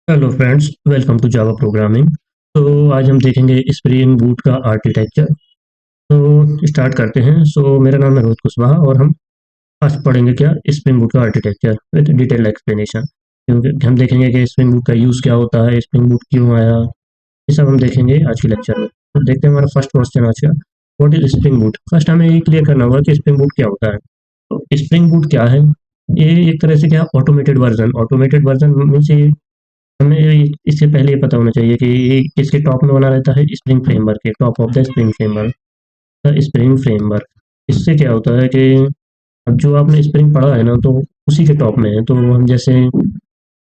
Hello friends, welcome to Java programming. तो आज हम देखेंगे स्प्रिंग बूट का आर्किटेक्चर। तो स्टार्ट करते हैं। मेरा नाम है रोहित कुशवाहा और हम आज पढ़ेंगे क्या स्प्रिंग बूट का आर्किटेक्चर विद डिटेल एक्सप्लेनेशन। क्योंकि हम देखेंगे कि स्प्रिंग बूट का यूज़ क्या होता है, स्प्रिंग बूट क्यों आया, ये सब हम देखेंगे आज के लेक्चर में। तो देखते हैं हमारा फर्स्ट क्वेश्चन आज का, what is spring boot. First हमें ये क्लियर करना होगा कि स्प्रिंग बूट क्या होता है। तो स्प्रिंग बूट क्या है? ये एक तरह से क्या, ऑटोमेटेड वर्जन मीन्स ये हमें इससे पहले ये पता होना चाहिए कि ये किसके टॉप में बना रहता है, स्प्रिंग फ्रेमवर्क के top of the spring framework. The spring framework, इससे क्या होता है कि अब जो आपने स्प्रिंग पढ़ा है ना, तो उसी के टॉप में है। तो हम जैसे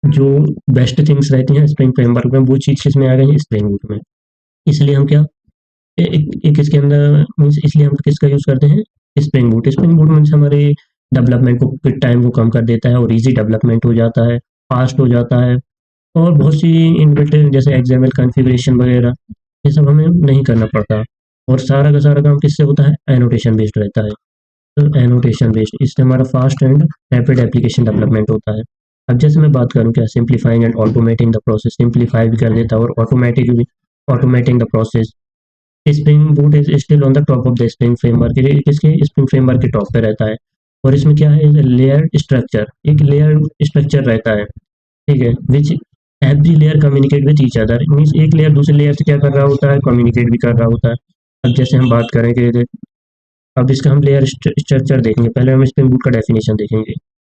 जो बेस्ट थिंग्स रहती हैं स्प्रिंग फ्रेमवर्क में, वो चीज़ किस में आ गई है, स्प्रिंग बूट में। इसलिए हम क्या, एक इसके अंदर मीन्स इसलिए हम किसका यूज़ करते हैं, स्प्रिंग बूट मीन्स हमारे डेवलपमेंट को, टाइम को कम कर देता है और इजी डेवलपमेंट हो जाता है, फास्ट हो जाता है। और बहुत सी इनबिल्ट जैसे एक्सएमएल कॉन्फ़िगरेशन वगैरह, ये सब हमें नहीं करना पड़ता। और सारा का सारा काम किससे होता है, एनोटेशन बेस्ड रहता है। तो एनोटेशन बेस्ड, इससे हमारा fast and rapid application development होता है। अब जैसे मैं बात करूँ क्या, simplifying and automating the process, simplify भी कर देता है और automating the process. Spring boot is still on the top of the spring framework, ये किसके, स्प्रिंग फ्रेमवर्क के टॉप पे रहता है। और इसमें क्या है, लेयर स्ट्रक्चर, एक लेयर स्ट्रक्चर रहता है, ठीक है, which every layer communicate with each other, means एक लेयर दूसरे लेयर से क्या कर रहा होता है, कम्युनिकेट भी कर रहा होता है। अब जैसे हम बात करें कि अब इसका हम लेयर स्ट्रक्चर देखेंगे, पहले हम स्प्रिंग बूट का डेफिनेशन देखेंगे।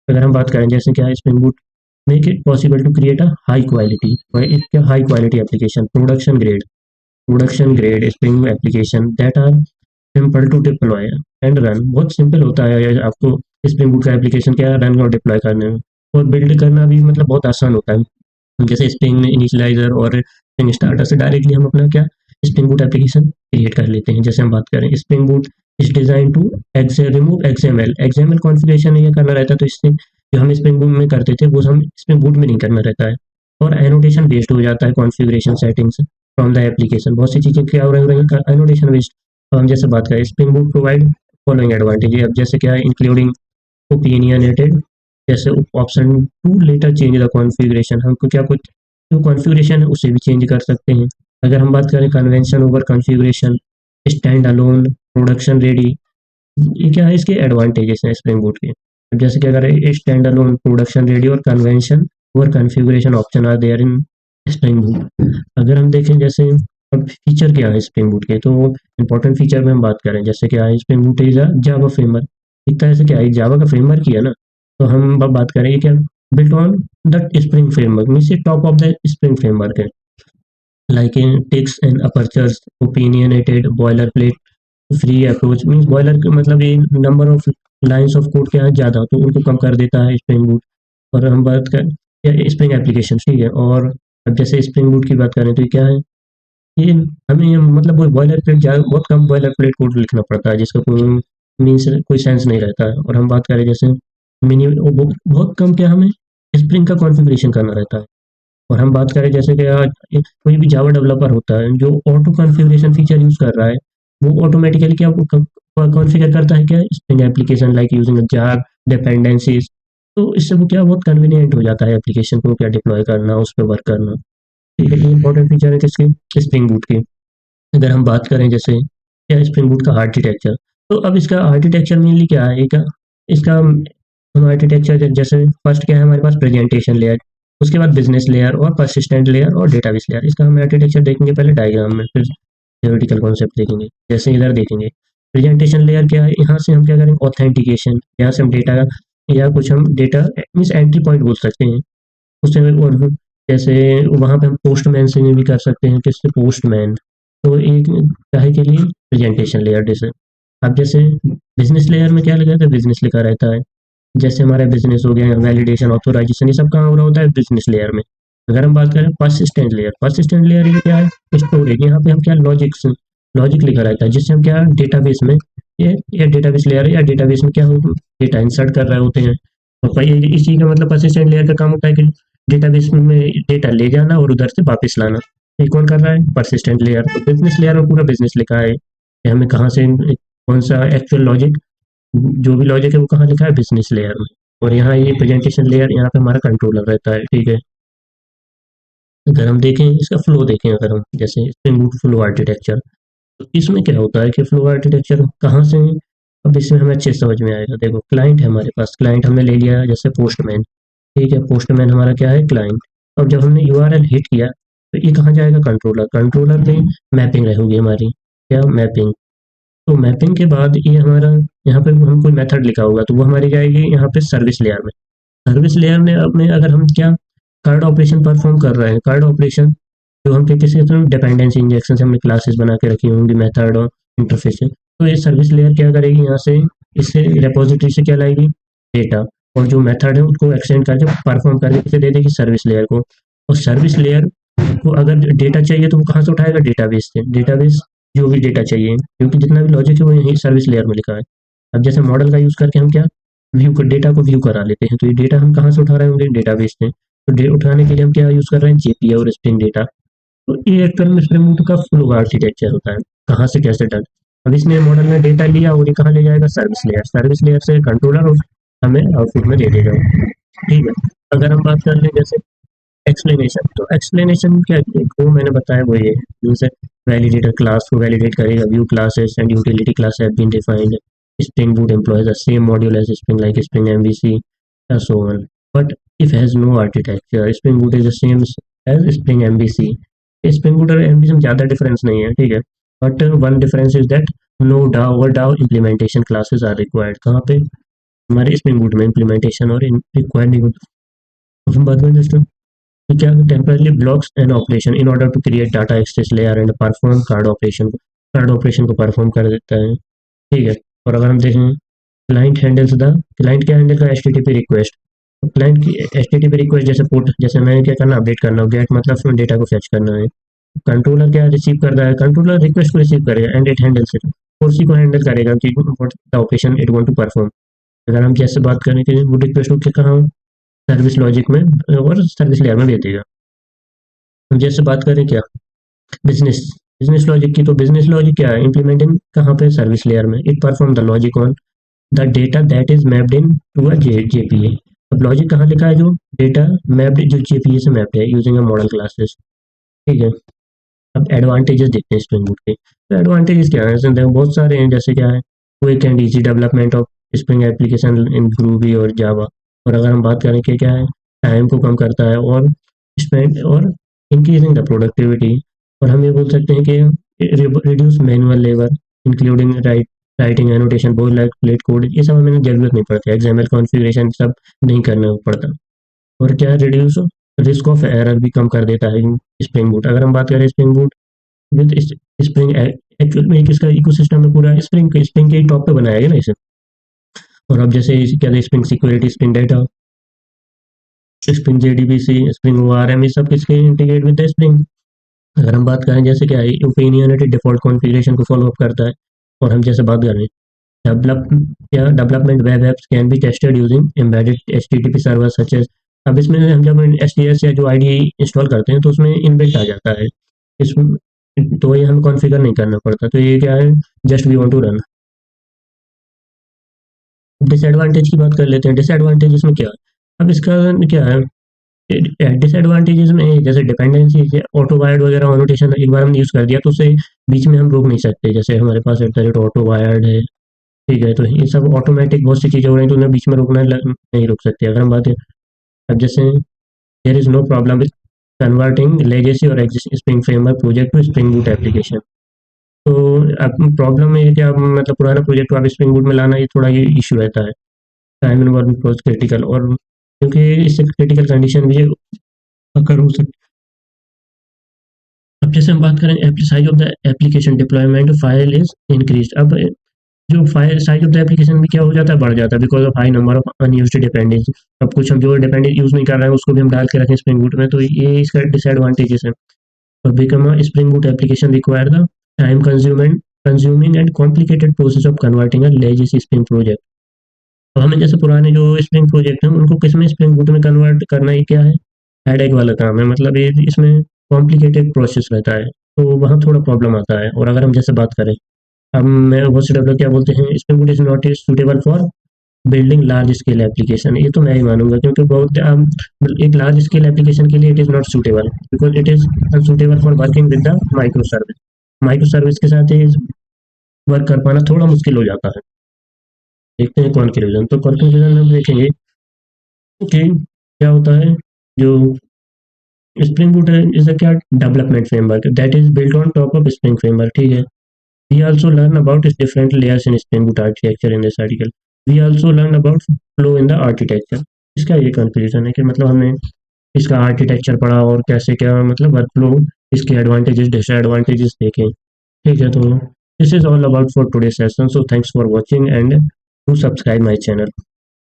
अगर हम बात करें जैसे क्या है, spring boot make it possible to create a high quality application, production grade spring application that are simple to deploy and run. बहुत सिंपल होता है ये आपको स्प्रिंग बूट का एप्लीकेशन क्या रन और डिप्लॉय करने में, और बिल्ड करना भी मतलब बहुत आसान होता है। जैसे स्प्रिंग इनिशियलाइजर और स्प्रिंग स्टार्टर से डायरेक्टली हम अपना क्या, स्प्रिंग बूट एप्लीकेशन क्रिएट कर लेते हैं। जैसे हम बात करें spring boot is design to remove XML configuration ये करना रहता है, तो इससे जो हम स्प्रिंग बूट में करते थे वो हम स्प्रिंग बूट में नहीं करना रहता है। और एनोटेशन बेस्ड हो जाता है configuration settings from the application, बहुत सी चीज़ें क्या हो रही हैं एनोटेशन बेस्ड। तो हम जैसे बात करें spring boot provide following advantage, अब जैसे क्या है, इंक्लूडिंग ओपिनियनेटेड, जैसे option to later change the configuration, हमको क्या कुछ जो कॉन्फ़िगरेशन है उसे भी चेंज कर सकते हैं। अगर हम बात करें convention over configuration, stand alone, production ready, ये क्या है, इसके एडवांटेजेस हैं स्प्रिंग बूट के। अब जैसे कि अगर स्टैंड अलोन, प्रोडक्शन रेडी और convention over configuration option are there in spring boot. अगर हम देखें जैसे अब फीचर क्या है स्प्रिंग बूट के, तो इंपॉर्टेंट फीचर में हम बात करें जैसे क्या है, spring boot is Java framework, एक तरह से क्या है, जावा का फ्रेमवर्क ही है ना। तो हम अब बात करें ये क्या, built on the spring framework, means ये top of the spring framework है। Like in text and apertures, opinionated, boilerplate free approach, means boiler मतलब ये number of lines of code क्या है ज़्यादा, तो उनको कम कर देता है स्प्रिंग बूट। और हम बात करें स्प्रिंग एप्लीकेशन, ठीक है। और अब जैसे स्प्रिंग बूट की बात करें तो ये क्या है, ये हमें मतलब वो बॉयलर प्लेट बहुत कम बॉयलर प्लेट कोड लिखना पड़ता है, जिसका कोई मीन्स कोई सेंस नहीं रहता है। और हम बात करें जैसे बहुत कम क्या, हमें स्प्रिंग का कॉन्फ़िगरेशन करना रहता है। और हम बात करें जैसे कि आज कोई भी जावा डेवलपर होता है जो ऑटो कॉन्फ़िगरेशन फीचर यूज़ कर रहा है, वो ऑटोमेटिकली क्या कॉन्फ़िगर करता है क्या, spring application like using jar dependencies. तो इससे वो क्या बहुत कन्वीनियंट हो जाता है एप्लीकेशन को क्या डिप्लॉय करना, उस पर वर्क करना। ठीक है, ये इंपॉर्टेंट फीचर है किसके, स्प्रिंग बूट के। अगर हम बात करें जैसे क्या स्प्रिंग बूट का आर्किटेक्चर, तो अब इसका आर्किटेक्चर मेनली क्या है, क्या इसका हम आर्किटेक्चर जैसे फर्स्ट क्या है हमारे पास, प्रेजेंटेशन लेयर, उसके बाद बिजनेस लेयर और परसिस्टेंट लेयर और डेटाबेस लेयर। इसका हम आर्किटेक्चर देखेंगे पहले डायग्राम में, फिर थ्योरेटिकल कॉन्सेप्ट देखेंगे। जैसे इधर देखेंगे प्रेजेंटेशन लेयर क्या है, यहाँ से हम क्या करेंगे, ऑथेंटिकेशन, यहाँ से हम डेटा या कुछ हम डेटा मीन्स एंट्री पॉइंट बोल सकते हैं उससे। और जैसे वहाँ पे हम पोस्टमैन से भी कर सकते हैं, किससे, पोस्टमैन। तो एक चाहे के लिए प्रेजेंटेशन लेयर जैसे। अब जैसे बिजनेस लेयर में क्या लगा रहता है, बिजनेस लिखा रहता है। जैसे हमारा बिजनेस हो गया, वैलिडेशन, ऑथोराइजेशन, ये सब कहाँ हो रहा होता है, बिजनेस लेयर में। अगर हम बात करें परसिस्टेंट लेयर ये क्या है, स्टोरेज, यहाँ पे हम क्या लॉजिक लिखा रहता है, जिससे हम क्या डेटाबेस में ये डेटाबेस लेयर है, या डेटाबेस में क्या हो, डेटा इंसर्ट कर रहे होते हैं। तो इसी का मतलब परसिस्टेंट लेयर का काम होता है कि डेटाबेस में डेटा ले जाना और उधर से वापस लाना। ये कौन कर रहा है, परसिस्टेंट लेयर। तो बिजनेस लेयर में पूरा बिजनेस लिखा है कि हमें कहाँ से कौन सा एक्चुअल लॉजिक, जो भी लॉजिक है वो कहाँ लिखा है, बिजनेस लेयर में। और यहाँ ये प्रेजेंटेशन लेयर, यहाँ पे हमारा कंट्रोलर रहता है, ठीक है। अगर हम देखें इसका फ्लो देखें, अगर हम जैसे स्प्रिंग बूट फ्लो आर्किटेक्चर, तो इसमें क्या होता है कि फ्लो आर्किटेक्चर कहाँ से, अब इसमें हमें अच्छे से समझ में आएगा। देखो क्लाइंट है हमारे पास, क्लाइंट हमने ले लिया जैसे पोस्टमैन, ठीक है, पोस्टमैन हमारा क्या है, क्लाइंट। अब जब हमने यूआरएल हिट किया तो ये कहाँ जाएगा, कंट्रोलर, कंट्रोलर पे मैपिंग रहेगी हमारी, क्या मैपिंग। तो मैपिंग के बाद ये हमारा, यहाँ पे हम कोई मेथड लिखा होगा तो वो हमारी जाएगी यहाँ पे सर्विस लेयर में। सर्विस लेयर में अपने अगर हम क्या कार्ड ऑपरेशन परफॉर्म कर रहे हैं, कार्ड ऑपरेशन जो हम किसी डिपेंडेंसी इंजेक्शन से हमने क्लासेस बना के रखी होंगी, मेथड और इंटरफेस से, तो ये सर्विस लेयर क्या करेगी, यहाँ से इससे रेपोजिटरी से क्या लाएगी, डेटा, और जो मेथड है उसको एक्सटेंड करके परफॉर्म करके किसे दे देगी, सर्विस लेयर को। और सर्विस लेयर को अगर डेटा चाहिए तो वो कहाँ से उठाएगा, डेटाबेस से, डेटाबेस जो भी डेटा चाहिए, क्योंकि जितना भी लॉजिक है वो यही सर्विस लेयर में लिखा है। अब जैसे मॉडल का यूज करके हम क्या व्यू कर डेटा को व्यू करा लेते हैं, तो ये डेटा हम कहाँ से उठा रहे होंगे, डेटाबेस से। तो उठाने के लिए हम क्या यूज कर रहे हैं, जेपीए और स्प्रिंग डेटा। तो ये एक तरह में स्प्रिंग बूट का फ्लो आर्किटेक्चर होता है, कहाँ से कैसे डन। अब इसने मॉडल में डेटा लिया और ये कहाँ ले जाएगा, सर्विस लेयर, सर्विस लेयर से कंट्रोलर हमें आउटपुट में दे देगा, ठीक है। अगर हम बात कर लें जैसे एक्सप्लेनेशन, तो एक्सप्लेनेशन क्या है, वो मैंने बताया वो ये जैसे वैलिडेटर क्लास को वैलिडेट करेगा, view classes and utility class have been defined, spring boot employs the same module as spring like spring MVC and so on, but if has no architecture, spring boot is the same as spring mbc। Spring boot और MVC में ज़्यादा difference नहीं है, ठीक है, but one difference is that no DAO और डाउ implementation classes are required, कहाँ पे, हमारे स्प्रिंग बूट में इम्प्लीमेंटेशन और रिक्वायर्ड नहीं होता। अब हम बात करें सिस्टम, तो क्या temporarily blocks an operation in order to create data access layer and perform card operation को परफॉर्म कर देता है, ठीक है। और अगर हम देखें क्लाइंट हैंडल्स द, क्लाइंट क्या हैंडल का, एचटीटीपी रिक्वेस्ट, क्लाइंट की एचटीटीपी रिक्वेस्ट जैसे पुट, जैसे मैंने क्या करना, अपडेट करना, गेट मतलब डेटा को फेच करना है। कंट्रोलर क्या रिसीव कर रहा है, कंट्रोलर रिक्वेस्ट को रिसीव करेगा एंड इट हैंडल्स इट, और उसी को हैंडल करेगा कि what the operation it want to perform. अगर हम जैसे बात करें कि वो रिक्वेस्ट को कहाँ, सर्विस लॉजिक में और सर्विस लेयर में भेज देगा। हम जैसे बात करें क्या, बिजनेस, बिजनेस लॉजिक की, तो बिजनेस लॉजिक क्या है, इम्प्लीमेंटिंग कहाँ पे, सर्विस लेयर में, it perform the logic on the data that is mapped in to a JPA. अब लॉजिक कहाँ लिखा है, जो डेटा मैप्ड जो जेपीए से मैप्ड है यूजिंग अ मॉडल क्लासेस, ठीक है। अब एडवांटेजेस देखते हैं स्प्रिंग बूट के, तो एडवांटेजेस क्या है, ऐसे देखो बहुत सारे हैं, जैसे क्या है, quick and easy development of spring application in groovy और जावा। और अगर हम बात करें कि क्या है, टाइम को कम करता है और स्पेंड और इंक्रीजिंग द प्रोडक्टिविटी। और हम ये बोल सकते हैं कि reduce manual labour including writing annotation बोल लाइक प्लेट कोड, ये सब हमें जरूरत नहीं पड़ती, एक्सएमएल कॉन्फ़िगरेशन सब नहीं करना पड़ता। और क्या है, रिड्यूस रिस्क ऑफ एरर भी कम कर देता है स्प्रिंग बूट। अगर हम बात करें spring boot with spring, actual में एक इसका इकोसिस्टम है पूरा, स्प्रिंग के ही टॉप पे बनाया गया ना इसे। और अब जैसे क्या है, spring security, spring data, spring JDBC, spring ORM, ये सब किसके इंटीग्रेट विद द स्प्रिंग। अगर हम बात करें जैसे क्या है, ओपिनियनेटेड डिफॉल्ट कॉन्फ़िगरेशन को फॉलो अप करता है। और हम जैसे बात करें डेवलप, या development web apps can be tested using embedded HTTP server such as. अब इसमें हम जब एसटीएस या जो आईडी इंस्टॉल करते हैं तो उसमें इनबिल्ट आ जाता है, इसमें तो ये हमें कॉन्फ़िगर नहीं करना पड़ता, तो ये क्या है, just we want to run. Disadvantage की बात कर लेते हैं, डिसएडवांटेज इसमें क्या है, अब इसका क्या है, डिसएडवांटेजेस में जैसे डिपेंडेंसी, ऑटो वायर्ड वगैरह एनोटेशन एक बार हमने यूज़ कर दिया तो उसे बीच में हम रोक नहीं सकते, जैसे हमारे पास at the rate autowired है, ठीक है, तो ये सब ऑटोमेटिक बहुत सी चीज़ें हो रही हैं तो उन्हें बीच में रोकना नहीं रोक सकते। अगर हम बात करें, अब जैसे there is no problem with converting legacy और existing spring framework project to spring boot application. तो अब प्रॉब्लम ये है कि आप मतलब पुराना प्रोजेक्ट को आप स्प्रिंग बूट में लाना, ये थोड़ा ये इशू रहता है, टाइम इन्वॉल्वमेंट बहुत क्रिटिकल, और क्योंकि इससे क्रिटिकल कंडीशन भी अकर हो सकती है। अब जैसे हम बात करें size of the application deployment file is increase, अब जो file size of the application भी क्या हो जाता है, बढ़ जाता है, because of high number of unused dependency. अब कुछ हम जो डिपेंडेंट यूज नहीं कर रहे हैं उसको भी हम डाल के रखें स्प्रिंग बूट में, तो ये इसका डिसएडवांटेजेस है। और become a spring boot application require the time consuming and complicated process of converting a legacy spring project. अब हमें जैसे पुराने जो स्प्रिंग प्रोजेक्ट हैं उनको किस में, स्प्रिंग बूट में कन्वर्ट करना, ही क्या है, हेडेक वाला काम है, मतलब ये इसमें कॉम्प्लिकेटेड प्रोसेस रहता है, तो वहाँ थोड़ा प्रॉब्लम आता है। और अगर हम जैसे बात करें, अब मैं बहुत से डेवलपर क्या बोलते हैं, spring boot is not suitable for building large scale application, ये तो मैं ही मानूंगा, क्योंकि बहुत एक लार्ज स्केल एप्लीकेशन के लिए it is not suitable, because it is unsuitable for working with the micro service. Micro service के साथ ये वर्क कर पाना थोड़ा मुश्किल हो जाता है। देखते हैं कॉन्क्लूजन, तो कॉन्क्लूजन में हम देखेंगे कि क्या होता है। जो स्प्रिंग बूट इज अ क्या development framework that is built on top of spring framework, ठीक है। We also learn about these different layers in spring boot architecture in this article. We also learn about flow in the architecture. इसका ये conclusion है कि मतलब हमने इसका architecture पढ़ा और कैसे क्या मतलब वर्क फ्लो, इसके एडवांटेजेस डिसएडवांटेजेस देखें, ठीक है। तो this is all about for today session, so thanks for watching and to subscribe my channel.